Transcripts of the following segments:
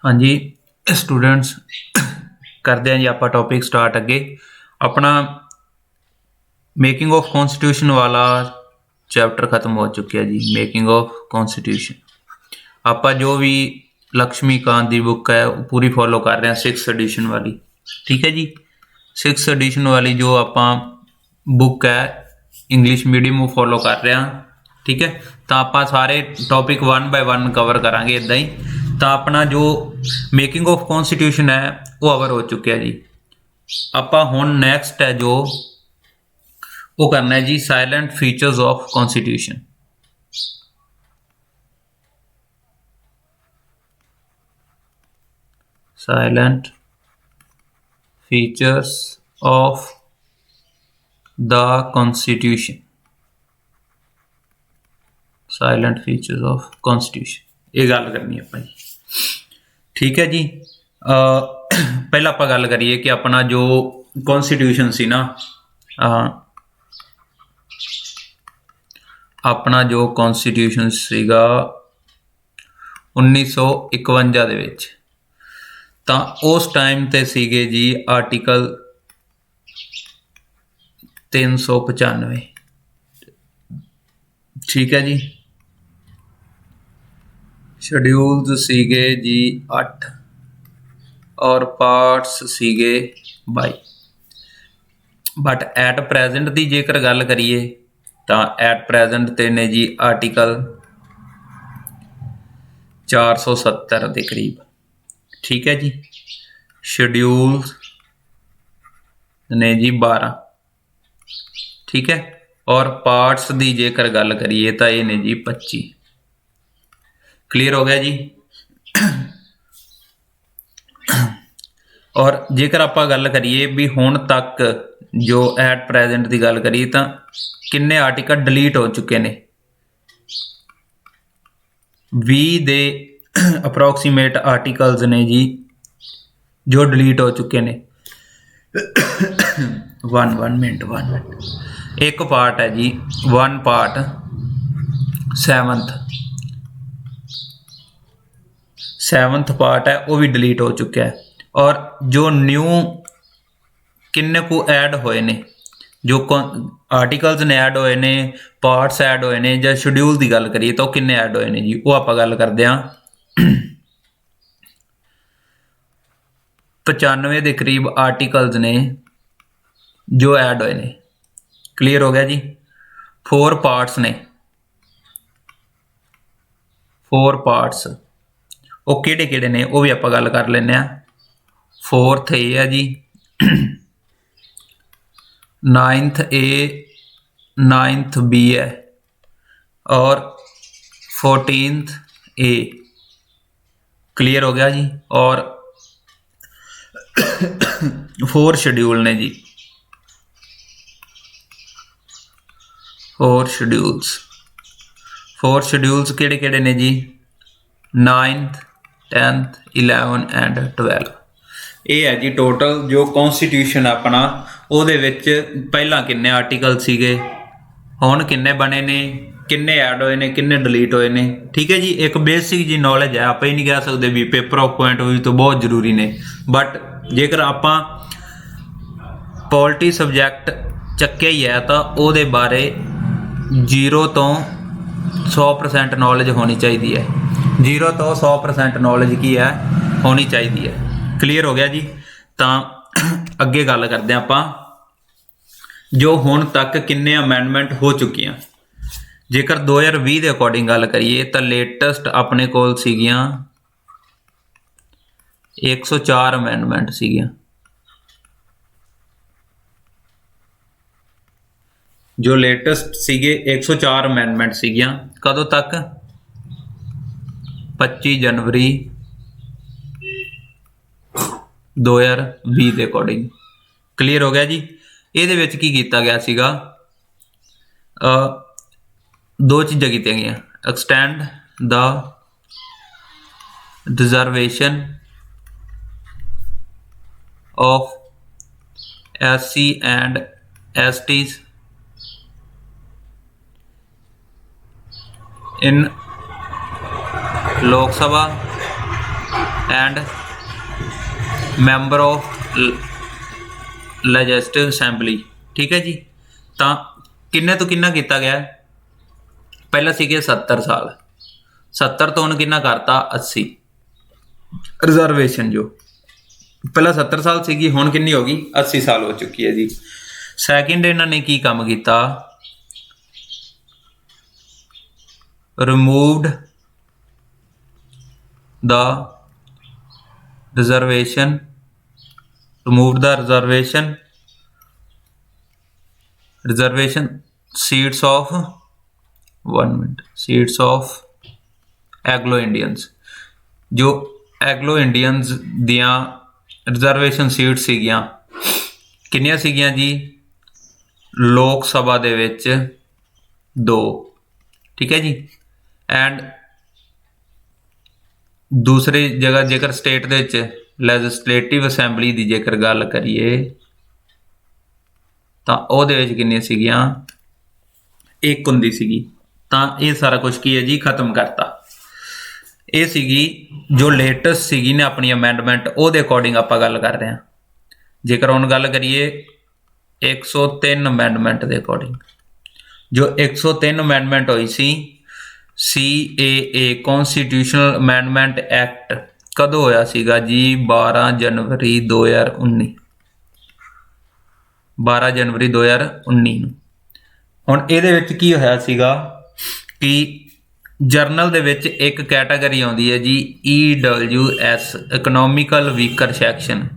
हाँ जी स्टूडेंट्स करते हैं जी आप टॉपिक स्टार्ट अगे अपना मेकिंग ऑफ कॉन्स्टिट्यूशन वाला चैप्टर खत्म हो चुका है जी। मेकिंग ऑफ कॉन्स्टिट्यूशन आप जो भी लक्ष्मीकांत की बुक है पूरी फॉलो कर रहे हैं 6th एडिशन वाली। ठीक है जी, 6th एडिशन वाली जो आप बुक है इंग्लिश मीडियम वो फॉलो कर रहे हैं। ठीक है, तो आप सारे टॉपिक 1 बाय 1 कवर करांगे इदा ही। तो अपना जो मेकिंग ऑफ कॉन्स्टिट्यूशन है वो कवर हो चुका है जी। आप हुण नैक्सट है जो वो करना है जी silent features of constitution. Silent features of the constitution. Silent features of constitution ये गल करनी है अपनी। ठीक है जी, पहला आप गल करिए कि अपना जो कॉन्स्टिट्यूशन सी ना अपना जो कॉन्स्टिट्यूशन सीगा 1951 दे विच तां उस टाइम ते सीगे जी आर्टिकल 395। ठीक है जी, शेड्यूल्स सीगे जी 8 और पार्ट्स सीगे 22। बट एट प्रेजेंट की जेकर गल करिए तो एट प्रेजेंट ते ने जी आर्टिकल 470 के करीब। ठीक है जी, शेड्यूल ने जी 12। ठीक है, और पार्ट्स की जेकर गल करिए तो ये ने जी 25। क्लियर हो गया जी। और जेकर आप गल करिए भी हुण तक जो एट प्रेजेंट की गल करिए तो किन्ने आर्टिकल डिलीट हो चुके ने 20 दे अप्रोक्सीमेट आर्टिकल्स ने जी जो डिलीट हो चुके ने। वन मिनट एक पार्ट है जी 1 पार्ट 7th पार्ट है वो भी डिलीट हो चुका है। और जो न्यू किन्ने को ऐड होए ने जो आर्टिकल्स ने ऐड होए ने पार्ट्स ऐड होए ने ਜਾਂ शेड्यूल की गल करिए तो किन्ने ऐड होए ने जी वो आप गल करते हैं 95 के करीब आर्टिकल्स ने जो ऐड होए ने। क्लीयर हो गया जी। 4 पार्ट्स ने 4 पार्ट्स वो किहड़े ने वो भी आप गल कर लें। 4th ए है जी 9th ए 9th बी है और 14th ए। क्लियर हो गया जी। और 4 शेड्यूल ने जी 4 शेड्यूल्स किहड़े ने जी 9th 10th 11 एंड 12। ये है जी टोटल जो कॉन्स्टिट्यूशन अपना ਉਹਦੇ ਵਿੱਚ ਪਹਿਲਾਂ ਕਿੰਨੇ ਆਰਟੀਕਲ ਸੀਗੇ ਹੁਣ ਕਿੰਨੇ ਬਣੇ ਨੇ ਕਿੰਨੇ ਐਡ ਹੋਏ ਨੇ ਕਿੰਨੇ ਡਿਲੀਟ ਹੋਏ ਨੇ। ਠੀਕ ਹੈ ਜੀ, ਇੱਕ ਬੇਸਿਕ ਜੀ ਨੌਲੇਜ ਹੈ। ਆਪਾਂ ਹੀ ਨਹੀਂ ਕਹਿ ਸਕਦੇ ਵੀ paper of point of view ਤੋਂ ਬਹੁਤ ਜ਼ਰੂਰੀ ਨੇ, ਬਟ ਜੇਕਰ ਆਪਾਂ ਪੋਲਿਟੀ ਸਬਜੈਕਟ ਚੱਕਿਆ ਹੀ ਹੈ ਤਾਂ ਉਹਦੇ ਬਾਰੇ 0 ਤੋਂ 100% ਨੌਲੇਜ ਹੋਣੀ ਚਾਹੀਦੀ ਹੈ। 0 ਤੋਂ 100% ਨੌਲੇਜ ਕੀ ਹੈ ਹੋਣੀ ਚਾਹੀਦੀ ਹੈ। क्लीयर हो गया जी। तो अगे गल करते हैं आप जो हुण तक किन्ने अमेंडमेंट हो चुकी हैं। जेकर 2020 के अकॉर्डिंग गल करिए तो लेटेस्ट अपने कोल सीगियां 104 अमेंडमेंट सीगियां। जो लेटेस्ट सीगे 104 अमेंडमेंट सीगियां कदों तक 25 जनवरी 2020 के अकॉर्डिंग। क्लीयर हो गया जी। ये की किया गया सीगा 2 चीज़ां की गई। Extend the reservation of SC and STs इन लोक सभा and member of legislative assembly. ठीक है जी। तो किन्ने तो किन्ना किया गया, पहला सीगे 70 साल, 70 तो उन्हें किन्ना करता 80। रिजर्वेशन जो पहला 70 साल सी, हुण किन्नी हो गई 80 साल हो चुकी है जी। सैकेंड इन्होंने की काम किया, removed the reservation, removed the reservation seats of 1 minute seats of Anglo Indians. जो एग्लो इंडियंस दियां रिजर्वेशन सीट सीगियां किन्नियां सीगियां जी, लोक सभा दे विच 2। ठीक है जी। एंड दूसरी जगह जेकर स्टेट दे विच लैजिस्लेटिव असैंबली की जेकर गल करिए तो उहदे विच किन्नियां सीगियां, 1 हुंदी सीगी। तो ये सारा कुछ की है जी खत्म करता। ये सीगी जो लेटेस्ट सीगी ने अपनी अमेंडमेंट उहदे अकॉर्डिंग आपां गल कर रहे हैं। जेकर हुण गल करिए 103 अमेंडमेंट के अकॉर्डिंग, जो 103 अमेंडमेंट हुई सी CAA कॉन्स्टिट्यूशनल अमेंडमेंट एक्ट कदों होया सीगा जी, 12 जनवरी 2019, 12 जनवरी 2019। हुण इहदे विच की होया सीगा कि जरनल दे विच एक कैटागरी आउंदी है जी EWS इकनॉमिकल वीकर सैक्शन।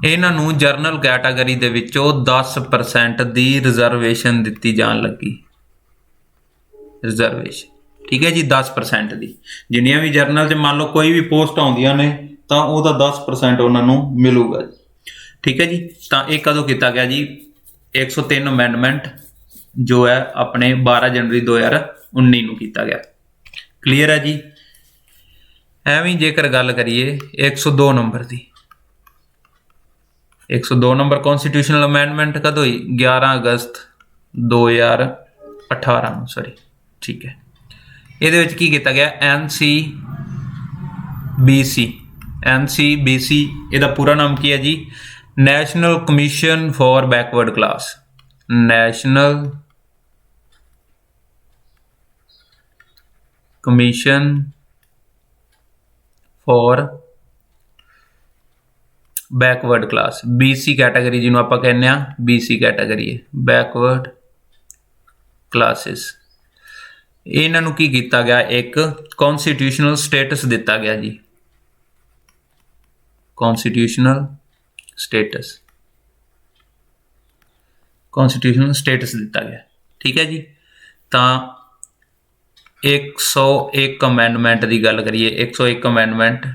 इन्हां नूं जरनल कैटागरी दे विचों 10% दी रिजर्वेशन दित्ती जान लगी। रिजर्वेशन ठीक है जी 10% दी, जिन्नियां भी जरनल च मान लो कोई भी पोस्ट आउंदियां ने तो उहदा 10% उन्हां नूं मिलूगा जी। ठीक है जी। तो यह कदों किया गया जी, 103 अमेंडमेंट जो है अपने 12 जनवरी 2019 नूं किया गया। क्लीयर है जी। एवं जेकर गल करिए 102 नंबर की, 102 नंबर कॉन्स्टिट्यूशनल अमेंडमेंट कद हुई, 11 अगस्त 2018 सॉरी। ठीक है। ये की किया गया NCBC ਇਹਦਾ पूरा नाम की है जी, national commission for backward class. National commission for backward class, BC category जिन्हों आप कहने BC कैटागरी है, बैकवर्ड क्लासेस। इन्हों की किया गया, एक कॉन्स्टिट्यूशनल स्टेटस दिता गया जी, कॉन्स्टिट्यूशनल स्टेटस दिता गया। ठीक है जी। तो 101 अमेंडमेंट की गल करिए, 101 अमेंडमेंट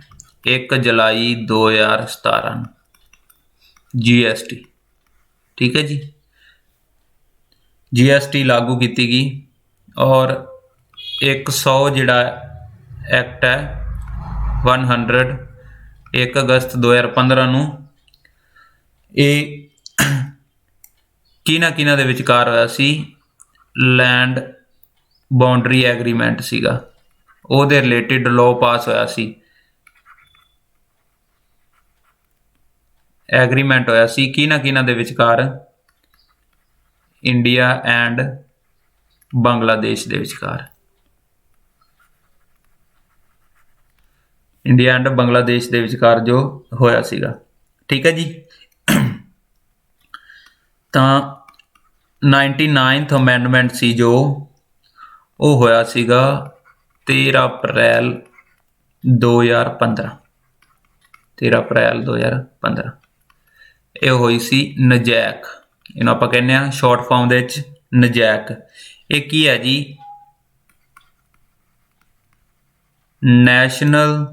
1 जुलाई 2017 GST। ठीक है जी। GST लागू की गई और 100 जिहड़ा एक्ट है 100 1 अगस्त 2015 नूं ये किना दे विचकार होया सी, लैंड बाउंड्री एग्रीमेंट सीगा, उहदे रिलेटिड लॉ पास होया सी, एग्रीमेंट होया सी किना दे विचकार, इंडिया एंड बांग्लादेश दे विचकार, इंडिया एंड बांग्लादेश दे विचकार जो होया सीगा। ठीक है जी। तो 99th अमेंडमेंट सी जो वो होया सीगा 13 अप्रैल 2015, 13 अप्रैल 2015 ये हुई सी नजैक, इन्हों आप कहने शॉर्ट फॉर्म दे नजैक। ये की है जी, national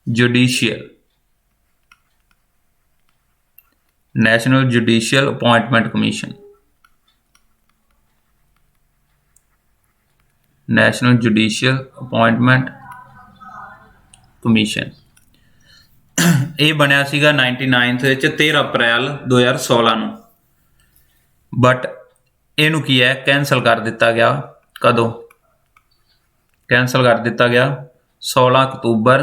judicial appointment commission, national judicial appointment commission. ये बनया सीगा 99th 13 अप्रैल 2016 नूं, बट इनू की है कैंसल कर दिता गया। कदों कैंसल कर दिता गया, 16 अक्तूबर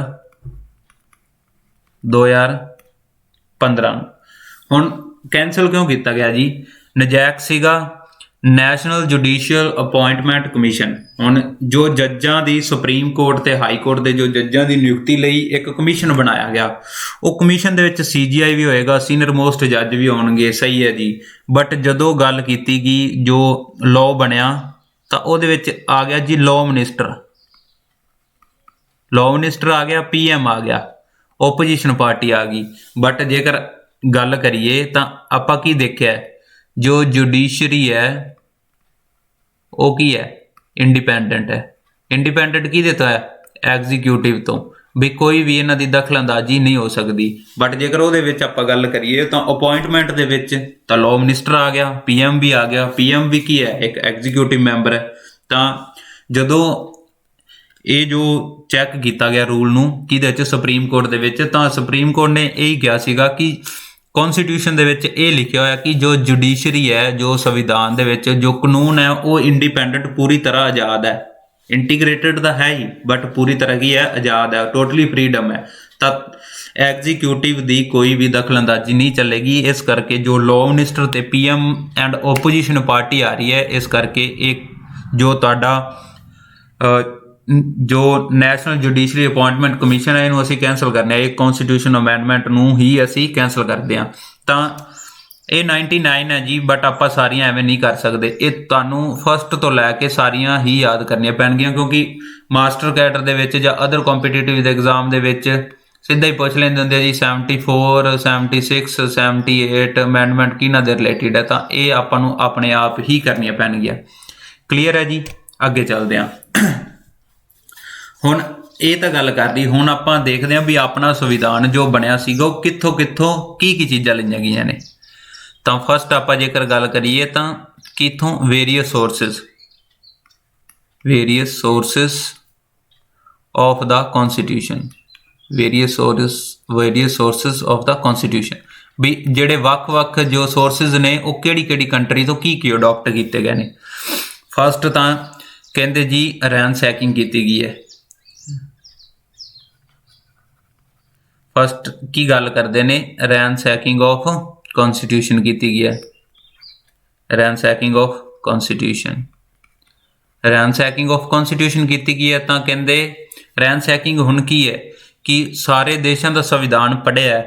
2015 ਹੁਣ कैंसल क्यों किया गया जी? नजायज़ सीगा नैशनल जुडिशियल अपॉइंटमेंट कमीशन। हुण जो जज्जां दी सुप्रीम कोर्ट ते हाई कोर्ट दे जो जज्जां दी नियुक्ति लई एक कमीशन बनाया गया, वो कमीशन दे विच CGI भी होएगा, सीनियर मोस्ट जज भी होणगे, सही है जी। बट जदों गल कीती गई जो लॉ बनिया तां उहदे विच आ गया जी लॉ मिनिस्टर आ गया, PM आ गया, ओपोजिशन पार्टी आ गई। बट जेकर गल करिए तां आपां की देखिया जो जुडिशरी है वो की है इंडिपेंडेंट है। इंडिपेंडेंट किहदे तो है? एग्जीक्यूटिव तो, भी कोई भी इन्हां दी दखलअंदाजी नहीं हो सकती। बट जेकर उहदे विच आपां गल करिए तां अपॉइंटमेंट दे विच तां लॉ मिनिस्टर आ गया, PM भी आ गया। PM भी की है? एक एग्जीक्यूटिव मैंबर है। तां जदों ਇਹ ਜੋ ਚੈੱਕ ਕੀਤਾ ਗਿਆ ਰੂਲ ਨੂੰ ਕਿਹਦੇ ਵਿੱਚ ਸੁਪਰੀਮ ਕੋਰਟ ਦੇ ਵਿੱਚ, ਤਾਂ ਸੁਪਰੀਮ ਕੋਰਟ ਨੇ ਇਹ ਹੀ ਕਿਹਾ ਸੀਗਾ ਕਿ ਕੌਨਸਟੀਟਿਊਸ਼ਨ ਦੇ ਵਿੱਚ ਇਹ ਲਿਖਿਆ ਹੋਇਆ ਕਿ ਜੋ ਜੁਡੀਸ਼ਰੀ ਹੈ, ਜੋ ਸੰਵਿਧਾਨ ਦੇ ਵਿੱਚ ਜੋ ਕਾਨੂੰਨ ਹੈ ਉਹ ਇੰਡੀਪੈਂਡੈਂਟ ਪੂਰੀ ਤਰ੍ਹਾਂ ਆਜ਼ਾਦ ਹੈ। ਇੰਟੀਗ੍ਰੇਟਡ ਤਾਂ ਹੈ ਹੀ ਬਟ ਪੂਰੀ ਤਰ੍ਹਾਂ ਕੀ ਹੈ? ਆਜ਼ਾਦ ਹੈ, ਟੋਟਲੀ ਫਰੀडम ਹੈ। ਤਾਂ ਐਗਜ਼ੀਕਿਊਟਿਵ ਦੀ ਕੋਈ ਵੀ ਦਖਲਅੰਦਾਜ਼ੀ ਨਹੀਂ ਚੱਲੇਗੀ। ਇਸ ਕਰਕੇ ਜੋ ਲॉ ਮਿਨਿਸਟਰ ਤੇ PM ਐਂਡ ਓਪੋਜੀਸ਼ਨ ਪਾਰਟੀ ਆ ਰਹੀ ਹੈ, ਇਸ ਕਰਕੇ ਇਹ ਜੋ ਤੁਹਾਡਾ जो नैशनल जुडिशरी अपॉइंटमेंट कमीशन है इन्हू असी कैंसल करने, एक कॉन्स्टिट्यूशन अमेंडमेंट नू ही असी कैंसल करते हैं। तो ये 99 है जी, बट आप सारियां एवें नहीं कर सकते। ये तुहानू फस्ट तो लैके सारियां ही याद करनियां पैणगियां, क्योंकि मास्टर कैडर दे विच जां अदर कॉम्पीटेटिव एग्जाम दे विच सीधा ही पुछ लेंदे हुंदे जी 74, 76, 78 अमेंडमेंट किहनां दे रिलेटेड है। तो ये आपां नू अपने आप ही करनियां पैणगियां। क्लीयर है जी? अगे चलदे हां। ਹੁਣ ਇਹ ਤਾਂ ਗੱਲ ਕਰਦੀ, ਹੁਣ ਆਪਾਂ ਦੇਖਦੇ ਹਾਂ ਵੀ ਆਪਣਾ ਸੰਵਿਧਾਨ ਜੋ ਬਣਿਆ ਸੀਗਾ ਉਹ ਕਿੱਥੋਂ ਕਿੱਥੋਂ ਕੀ ਚੀਜ਼ਾਂ ਲਈਆਂ ਗਈਆਂ ਨੇ। ਤਾਂ ਫਸਟ ਆਪਾਂ ਜੇਕਰ ਗੱਲ ਕਰੀਏ ਤਾਂ ਕਿੱਥੋਂ various sources of the constitution, various sources of the constitution, ਵੀ ਜਿਹੜੇ ਵੱਖ-ਵੱਖ ਜੋ ਸੋਰਸਿਸ ਨੇ ਉਹ ਕਿਹੜੀ ਕੰਟਰੀ ਤੋਂ ਕੀ ਅਡਾਪਟ ਕੀਤੇ ਗਏ ਨੇ। ਫਸਟ ਤਾਂ ਕਹਿੰਦੇ ਜੀ ਰੈਂਸੈਕਿੰਗ ਕੀਤੀ ਗਈ ਹੈ। फस्ट की गल करते हैं रैंसैकिंग ऑफ कॉन्स्टिट्यूशन की गई है। रैंसैकिंग ऑफ कॉन्स्टिट्यूशन की गई है। तो कहते रैंसैकिंग हुण की है कि सारे देशों का संविधान पढ़िया है,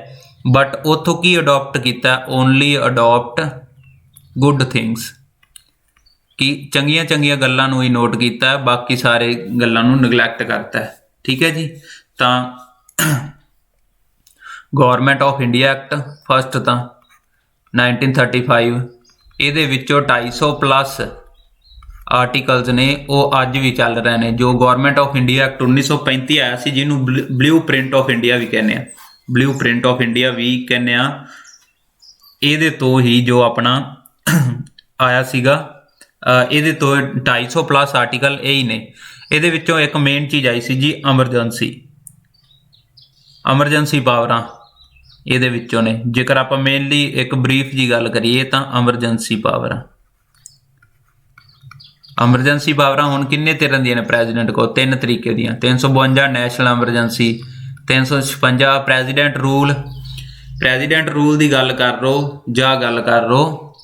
बट उतों की अडोप्ट किया? ओनली अडोप्ट गुड थिंग्स, कि चंगियां गल्लां नूं ही नोट किया, बाकी सारे गल्लां नूं निगलैक्ट करता है। ठीक है जी। तो government of India act first तो 1935, ये 250 प्लस आर्टिकल्स ने वो अज भी चल रहे हैं। जो गौरमेंट ऑफ इंडिया एक्ट 1935 आया सी, जिन्हों ब्लू प्रिंट ऑफ इंडिया भी कहने, ब्लू प्रिंट ऑफ इंडिया भी कहने, ये तो ही जो अपना आया सीगा, ये तो 250 प्लस आर्टिकल यही ने। ये एक मेन चीज़ आई सी जी अमरजेंसी पावरां ਇਹਦੇ ਵਿੱਚੋਂ ਨੇ। ਜੇਕਰ ਆਪਾਂ ਮੇਨਲੀ ਇੱਕ ਬਰੀਫ ਜੀ ਗੱਲ ਕਰੀਏ ਤਾਂ ਐਮਰਜੈਂਸੀ ਪਾਵਰਾਂ ਹੁਣ ਕਿੰਨੇ ਤਰ੍ਹਾਂ ਦੀਆਂ ਨੇ ਪ੍ਰੈਜ਼ੀਡੈਂਟ ਕੋਲ? 3 ਤਰੀਕੇ ਦੀਆਂ। 352 ਨੈਸ਼ਨਲ ਐਮਰਜੈਂਸੀ, 356 ਪ੍ਰੈਜ਼ੀਡੈਂਟ ਰੂਲ ਦੀ ਗੱਲ ਕਰ ਲਓ ਜਾਂ ਗੱਲ ਕਰ ਲਓ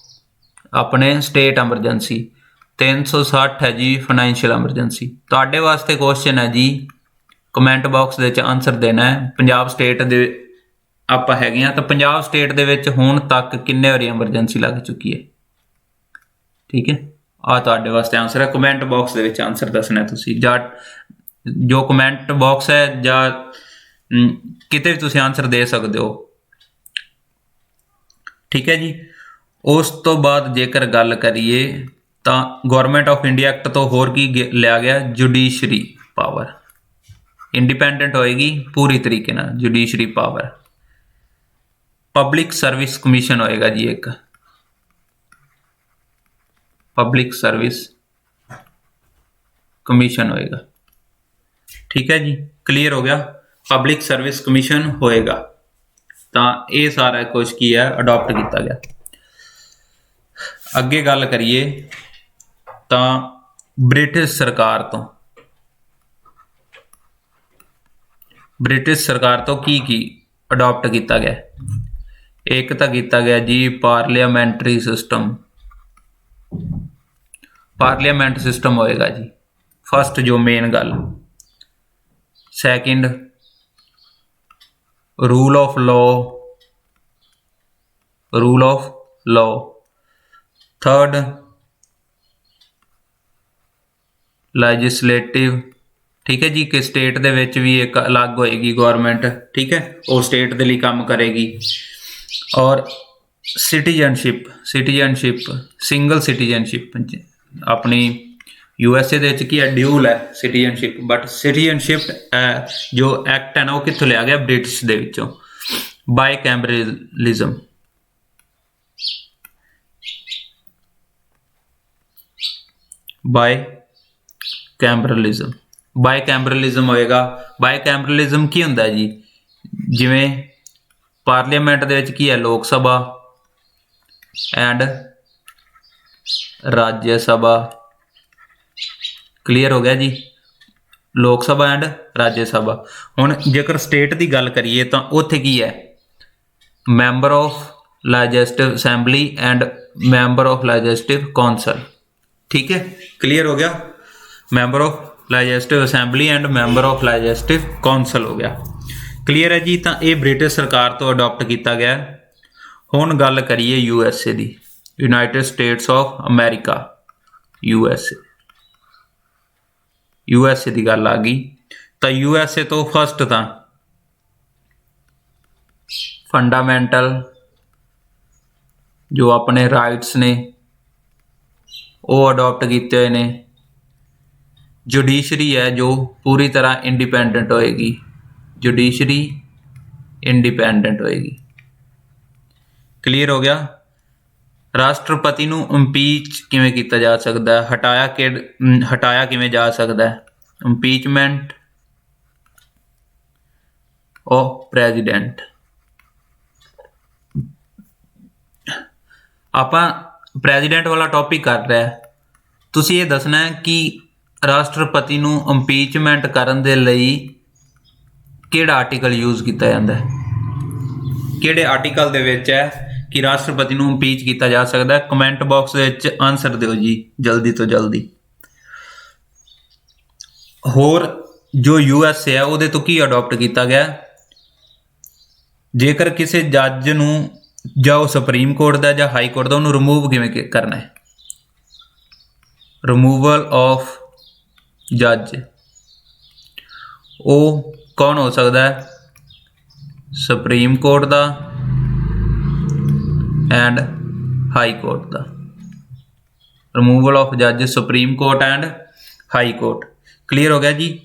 ਆਪਣੇ ਸਟੇਟ ਐਮਰਜੈਂਸੀ। 360 ਹੈ ਜੀ ਫਾਈਨੈਂਸ਼ੀਅਲ ਐਮਰਜੈਂਸੀ। ਤੁਹਾਡੇ ਵਾਸਤੇ ਕੁਐਸਚਨ ਹੈ ਜੀ, ਕਮੈਂਟ ਬਾਕਸ ਦੇ ਵਿੱਚ ਆਨਸਰ ਦੇਣਾ ਹੈ। ਪੰਜਾਬ ਸਟੇਟ ਦੇ ਆਪਾਂ ਹੈਗੇ ਆ, ਤਾਂ ਪੰਜਾਬ ਸਟੇਟ ਦੇ ਵਿੱਚ ਹੁਣ ਤੱਕ ਕਿੰਨੇ ਵਾਰੀ ਐਮਰਜੈਂਸੀ ਲੱਗ ਚੁੱਕੀ ਹੈ? ਠੀਕ ਹੈ, ਆ ਤੁਹਾਡੇ ਵਾਸਤੇ ਆਨਸਰ ਹੈ। ਕਮੈਂਟ ਬਾਕਸ ਦੇ ਵਿੱਚ ਆਨਸਰ ਦੱਸਣਾ ਤੁਸੀਂ, ਜਾਂ ਜੋ ਕਮੈਂਟ ਬਾਕਸ ਹੈ ਜਾਂ ਕਿਤੇ ਵੀ ਤੁਸੀਂ ਆਨਸਰ ਦੇ ਸਕਦੇ ਹੋ। ਠੀਕ ਹੈ ਜੀ। ਉਸ ਤੋਂ ਬਾਅਦ ਜੇਕਰ ਗੱਲ ਕਰੀਏ ਤਾਂ ਗੌਰਮੈਂਟ ਆਫ ਇੰਡੀਆ ਐਕਟ ਤੋਂ ਹੋਰ ਕੀ ਲਿਆ ਗਿਆ? ਜੁਡੀਸ਼ਰੀ ਪਾਵਰ ਇੰਡੀਪੈਂਡੈਂਟ ਹੋਏਗੀ ਪੂਰੀ ਤਰੀਕੇ ਨਾਲ, judiciary power. Public service commission होएगा जी, एक पब्लिक सर्विस कमीशन होएगा। ठीक है जी, क्लियर हो गया? पब्लिक सर्विस कमीशन होएगा। तो ये सारा कुछ की है अडोप्ट किया गया। अगे गल करिए तो ब्रिटिश सरकार तो की ਅਡਾਪਟ ਕੀਤਾ ਗਿਆ। ਇੱਕ ਤਾਂ ਕੀਤਾ ਗਿਆ ਜੀ ਪਾਰਲੀਆਮੈਂਟਰੀ ਸਿਸਟਮ, ਪਾਰਲੀਆਮੈਂਟ ਸਿਸਟਮ ਹੋਏਗਾ ਜੀ ਫਸਟ ਜੋ ਮੇਨ ਗੱਲ। Second rule of law. Third legislative, ਠੀਕ ਹੈ ਜੀ, ਕਿ ਸਟੇਟ ਦੇ ਵਿੱਚ ਵੀ ਇੱਕ ਅਲੱਗ ਹੋਏਗੀ ਗੌਰਮੈਂਟ, ਠੀਕ ਹੈ, ਉਹ ਸਟੇਟ ਦੇ ਲਈ ਕੰਮ ਕਰੇਗੀ। ਔਰ ਸਿਟੀਜ਼ਨਸ਼ਿਪ ਸਿੰਗਲ ਸਿਟੀਜ਼ਨਸ਼ਿਪ ਆਪਣੀ USA ਦੇ ਵਿੱਚ ਕੀ ਹੈ ਡਿਊਲ ਹੈ ਸਿਟੀਜ਼ਨਸ਼ਿਪ, ਬਟ ਸਿਟੀਜ਼ਨਸ਼ਿਪ ਜੋ ਐਕਟ ਹੈ ਨਾ ਉਹ ਕਿੱਥੋਂ ਲਿਆ ਗਿਆ ਬ੍ਰਿਟਿਸ਼ ਦੇ ਵਿੱਚੋਂ। ਬਾਈਕੈਮਰਲਿਜ਼ਮ ਹੋਏਗਾ। ਬਾਈਕੈਮਰਲਿਜ਼ਮ ਕੀ ਹੁੰਦਾ ਜੀ, ਜਿਵੇਂ ਪਾਰਲੀਮੈਂਟ ਦੇ ਵਿੱਚ ਕੀ ਹੈ ਲੋਕ ਸਭਾ ਐਂਡ ਰਾਜ ਸਭਾ, ਕਲੀਅਰ ਹੋ ਗਿਆ ਜੀ, ਲੋਕ ਸਭਾ ਐਂਡ ਰਾਜ ਸਭਾ। ਹੁਣ ਜੇਕਰ ਸਟੇਟ ਦੀ ਗੱਲ ਕਰੀਏ ਤਾਂ ਉੱਥੇ ਕੀ ਹੈ member of legislative assembly and member of legislative council, ਠੀਕ ਹੈ, ਕਲੀਅਰ ਹੋ ਗਿਆ। Member of legislative assembly and member of legislative council ਹੋ ਗਿਆ, ਕਲੀਅਰ ਹੈ ਜੀ। ਤਾਂ ਇਹ ਬ੍ਰਿਟਿਸ਼ ਸਰਕਾਰ ਤੋਂ ਅਡਾਪਟ ਕੀਤਾ ਗਿਆ। ਹੁਣ ਗੱਲ ਕਰੀਏ USA the, United States of America, USA ਦੀ ਗੱਲ ਆ ਗਈ। ਤਾਂ USA ਤੋਂ ਫਸਟ ਤਾਂ ਫੰਡਾਮੈਂਟਲ ਜੋ ਆਪਣੇ ਰਾਈਟਸ ਨੇ ਉਹ ਅਡਾਪਟ ਕੀਤੇ ਹੋਏ ਨੇ। ਜੁਡੀਸ਼ਰੀ ਹੈ ਜੋ ਪੂਰੀ ਤਰ੍ਹਾਂ ਇੰਡੀਪੈਂਡੈਂਟ ਹੋਏਗੀ, ਕਲੀਅਰ ਹੋ ਗਿਆ। ਰਾਸ਼ਟਰਪਤੀ ਨੂੰ ਇੰਪੀਚ ਕਿਵੇਂ ਕੀਤਾ ਜਾ ਸਕਦਾ, ਹਟਾਇਆ ਕਿਵੇਂ ਜਾ ਸਕਦਾ, ਇੰਪੀਚਮੈਂਟ ਆਫ ਪ੍ਰੈਜ਼ੀਡੈਂਟ। ਆਪਾਂ ਪ੍ਰੈਜ਼ੀਡੈਂਟ ਵਾਲਾ ਟੌਪਿਕ ਕਰ ਰਿਹਾ, ਤੁਸੀਂ ਇਹ ਦੱਸਣਾ ਹੈ ਕਿ ਰਾਸ਼ਟਰਪਤੀ ਨੂੰ ਇੰਪੀਚਮੈਂਟ ਕਰਨ ਦੇ ਲਈ ਕਿਹੜਾ ਆਰਟੀਕਲ ਯੂਜ਼ ਕੀਤਾ ਜਾਂਦਾ ਹੈ, ਕਿਹੜੇ ਆਰਟੀਕਲ ਦੇ ਵਿੱਚ ਹੈ ਕਿ ਰਾਸ਼ਟਰਪਤੀ ਨੂੰ ਇੰਪੀਚ ਕੀਤਾ ਜਾ ਸਕਦਾ ਹੈ। ਕਮੈਂਟ ਬਾਕਸ ਦੇ ਵਿੱਚ ਆਨਸਰ ਦਿਓ ਜੀ ਜਲਦੀ ਤੋਂ ਜਲਦੀ। ਹੋਰ ਜੋ USA ਹੈ ਉਹਦੇ ਤੋਂ ਕੀ ਅਡਾਪਟ ਕੀਤਾ ਗਿਆ, ਜੇਕਰ ਕਿਸੇ ਜੱਜ ਨੂੰ ਜਾਂ ਉਹ ਸੁਪਰੀਮ ਕੋਰਟ ਦਾ ਜਾਂ ਹਾਈ ਕੋਰਟ ਦਾ ਉਹਨੂੰ ਰਿਮੂਵ ਕਿਵੇਂ ਕਰਨਾ ਹੈ, ਰਿਮੂਵਲ ਆਫ ਜੱਜ, ਉਹ ਕੌਣ ਹੋ ਸਕਦਾ ਹੈ, ਸੁਪਰੀਮ ਕੋਰਟ ਦਾ ਐਂਡ ਹਾਈ ਕੋਰਟ ਦਾ। ਰਿਮੂਵਲ ਆਫ ਜੱਜ supreme court and high court, clear ਹੋ ਗਿਆ ਜੀ।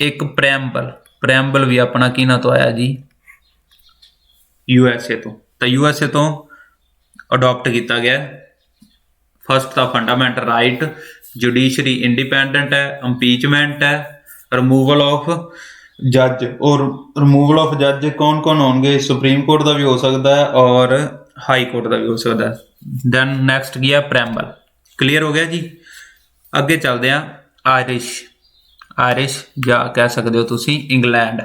ਇੱਕ ਪ੍ਰੈਮਬਲ ਵੀ ਆਪਣਾ ਕਿਹਨਾਂ ਤੋਂ ਆਇਆ ਜੀ USA ਤੋਂ। ਤਾਂ USA ਤੋਂ ਅਡਾਪਟ ਕੀਤਾ ਗਿਆ। ਫਸਟ ਤਾਂ ਫੰਡਾਮੈਂਟਲ ਰਾਈਟ, ਜੁਡੀਸ਼ਰੀ ਇੰਡੀਪੈਂਡੈਂਟ ਹੈ, ਇੰਪੀਚਮੈਂਟ ਹੈ, ਰਿਮੂਵਲ ਆਫ ਜੱਜ। ਔਰ ਰਿਮੂਵਲ ਆਫ ਜੱਜ ਕੌਣ ਹੋਣਗੇ, ਸੁਪਰੀਮ ਕੋਰਟ ਦਾ ਵੀ ਹੋ ਸਕਦਾ ਹੈ ਔਰ ਹਾਈ ਕੋਰਟ ਦਾ ਵੀ ਹੋ ਸਕਦਾ ਹੈ। ਦੈਨ ਨੈਕਸਟ ਕੀ ਹੈ ਪ੍ਰੈਮਬਲ, ਕਲੀਅਰ ਹੋ ਗਿਆ ਜੀ। ਅੱਗੇ ਚੱਲਦੇ ਹਾਂ ਆਇਰਿਸ਼ ਜਾਂ ਕਹਿ ਸਕਦੇ ਹੋ ਤੁਸੀਂ ਇੰਗਲੈਂਡ,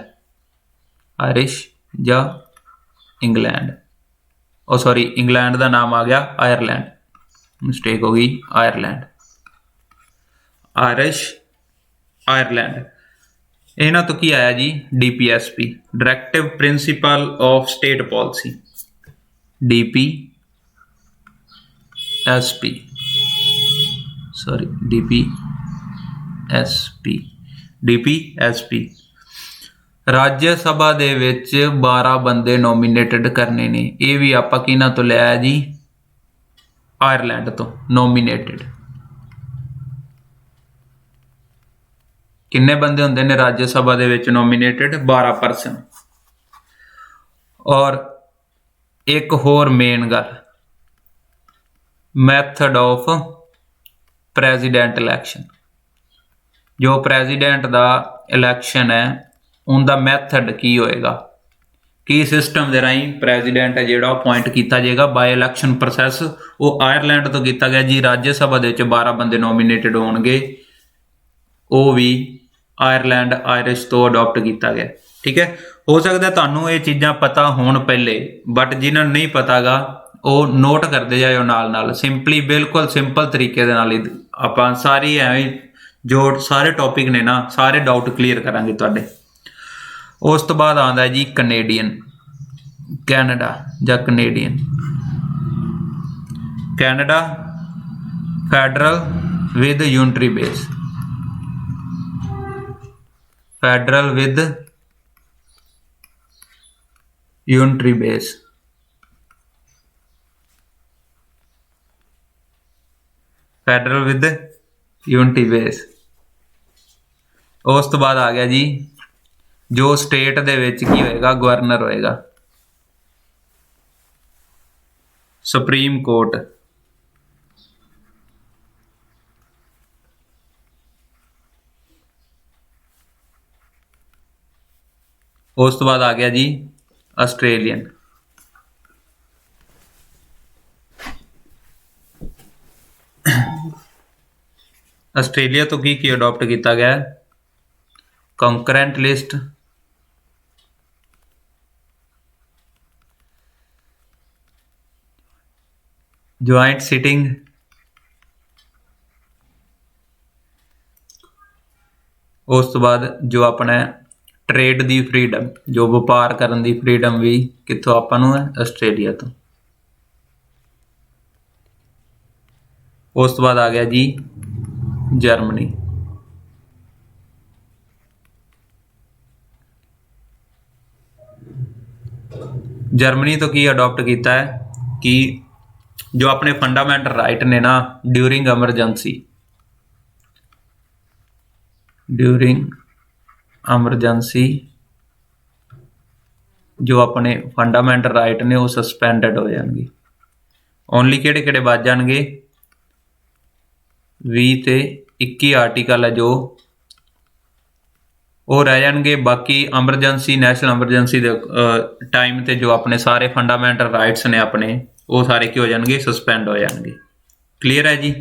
ਇੰਗਲੈਂਡ ਦਾ ਨਾਮ ਆ ਗਿਆ ਆਇਰਲੈਂਡ, ਮਿਸਟੇਕ ਹੋ ਗਈ, ਆਇਰਲੈਂਡ। ਇਹਨਾਂ ਤੋਂ ਕੀ ਆਇਆ ਜੀ DPSP, directive principal of state policy, DPSP। ਰਾਜ ਸਭਾ ਦੇ ਵਿੱਚ 12 ਬੰਦੇ ਨੋਮੀਨੇਟਡ ਕਰਨੇ ਨੇ, ਇਹ ਵੀ ਆਪਾਂ ਕਿਹਨਾਂ ਤੋਂ ਲਿਆ ਜੀ ਆਇਰਲੈਂਡ ਤੋਂ। ਨੋਮੀਨੇਟਡ ਕਿੰਨੇ ਬੰਦੇ ਹੁੰਦੇ ਨੇ ਰਾਜ ਸਭਾ ਦੇ ਵਿੱਚ ਨੋਮੀਨੇਟਡ, 12%। ਔਰ ਇੱਕ ਹੋਰ ਮੇਨ ਗੱਲ, ਮੈਥਡ ਆਫ ਪ੍ਰੈਜ਼ੀਡੈਂਟ ਇਲੈਕਸ਼ਨ, ਜੋ ਪ੍ਰੈਜ਼ੀਡੈਂਟ ਦਾ ਇਲੈਕਸ਼ਨ ਹੈ ਉਹਦਾ ਮੈਥਡ ਕੀ ਹੋਏਗਾ, ਕੀ ਸਿਸਟਮ ਦੇ ਰਾਹੀਂ ਪ੍ਰੈਜ਼ੀਡੈਂਟ ਹੈ ਜਿਹੜਾ ਅਪੁਆਇੰਟ ਕੀਤਾ ਜਾਏਗਾ। ਬਾਈ ਇਲੈਕਸ਼ਨ ਪ੍ਰੋਸੈਸ ਉਹ ਆਇਰਲੈਂਡ ਤੋਂ ਕੀਤਾ ਗਿਆ ਜੀ। ਰਾਜ ਸਭਾ ਦੇ ਵਿੱਚ 12 ਬੰਦੇ ਨੋਮੀਨੇਟਡ ਹੋਣਗੇ, ਉਹ ਵੀ ਆਇਰਿਸ਼ ਤੋਂ ਅਡਾਪਟ ਕੀਤਾ ਗਿਆ। ठीक है। हो सकता तुहानू ये चीज़ां पता होण पहले, बट जिन्हां नहीं पता गा ਉਹ ਨੋਟ ਕਰਦੇ ਜਾਇਓ ਨਾਲ ਸਿੰਪਲੀ ਬਿਲਕੁਲ ਸਿੰਪਲ ਤਰੀਕੇ ਦੇ ਨਾਲ ਹੀ ਆਪਾਂ ਸਾਰੀ ਐਵੇਂ ਜੋ ਸਾਰੇ ਟੌਪਿਕ ਨੇ ਨਾ ਸਾਰੇ ਡਾਊਟ ਕਲੀਅਰ ਕਰਾਂਗੇ ਤੁਹਾਡੇ। ਉਸ ਤੋਂ ਬਾਅਦ ਆਉਂਦਾ ਜੀ ਕੈਨੇਡੀਅਨ, ਕੈਨੇਡਾ ਜਾਂ Canadian. Canada federal with unitary base, federal with unitary base, federal with unity base. ਉਸ ਤੋਂ ਬਾਅਦ ਆ ਗਿਆ ਜੀ ਜੋ ਸਟੇਟ ਦੇ ਵਿੱਚ ਕੀ ਹੋਏਗਾ, ਗਵਰਨਰ ਹੋਏਗਾ, ਸੁਪਰੀਮ ਕੋਰਟ। ਉਸ ਤੋਂ ਬਾਅਦ ਆ ਗਿਆ ਜੀ ਆਸਟ੍ਰੇਲੀਅਨ। ਆਸਟ੍ਰੇਲੀਆ ਤੋਂ ਕੀ ਅਡੋਪਟ ਕੀਤਾ ਗਿਆ, ਕੰਕਰੈਂਟ ਲਿਸਟ, ਜੁਆਇੰਟ ਸਿਟਿੰਗ, ਉਸ ਤੋਂ ਬਾਅਦ ਜੋ ਆਪਣਾ ਟ੍ਰੇਡ ਦੀ ਫਰੀडम, ਜੋ ਵਪਾਰ ਕਰਨ ਦੀ ਫਰੀडम ਵੀ ਕਿੱਥੋਂ ਆਪਾਂ ਨੂੰ ਹੈ, ਆਸਟ੍ਰੇਲੀਆ ਤੋਂ। ਉਸ ਤੋਂ ਬਾਅਦ ਆ ਗਿਆ ਜੀ ਜਰਮਨੀ। ਜਰਮਨੀ ਤੋਂ ਕੀ ਅਡੋਪਟ ਕੀਤਾ ਹੈ ਕਿ ਜੋ ਆਪਣੇ ਫੰਡਾਮੈਂਟਲ ਰਾਈਟ ਨੇ ਨਾ ਡਿਊਰਿੰਗ ਐਮਰਜੈਂਸੀ, ਡਿਊਰਿੰਗ ਐਮਰਜੈਂਸੀ ਜੋ ਆਪਣੇ ਫੰਡਾਮੈਂਟਲ ਰਾਈਟ ਨੇ ਉਹ ਸਸਪੈਂਡਡ ਹੋ ਜਾਣਗੇ। ਓਨਲੀ ਕਿਹੜੇ ਕਿਹੜੇ ਬਚ ਜਾਣਗੇ, 20 ਤੇ 21 ਆਰਟੀਕਲ ਹੈ ਜੋ ਉਹ ਰਹਿ ਜਾਣਗੇ। ਬਾਕੀ ਐਮਰਜੈਂਸੀ, ਨੈਸ਼ਨਲ ਐਮਰਜੈਂਸੀ ਦੇ ਟਾਈਮ ਤੇ ਜੋ ਆਪਣੇ ਸਾਰੇ ਫੰਡਾਮੈਂਟਲ ਰਾਈਟਸ ਨੇ ਆਪਣੇ ਉਹ ਸਾਰੇ ਕੀ ਹੋ ਜਾਣਗੇ, ਸਸਪੈਂਡ ਹੋ ਜਾਣਗੇ। ਕਲੀਅਰ ਹੈ ਜੀ।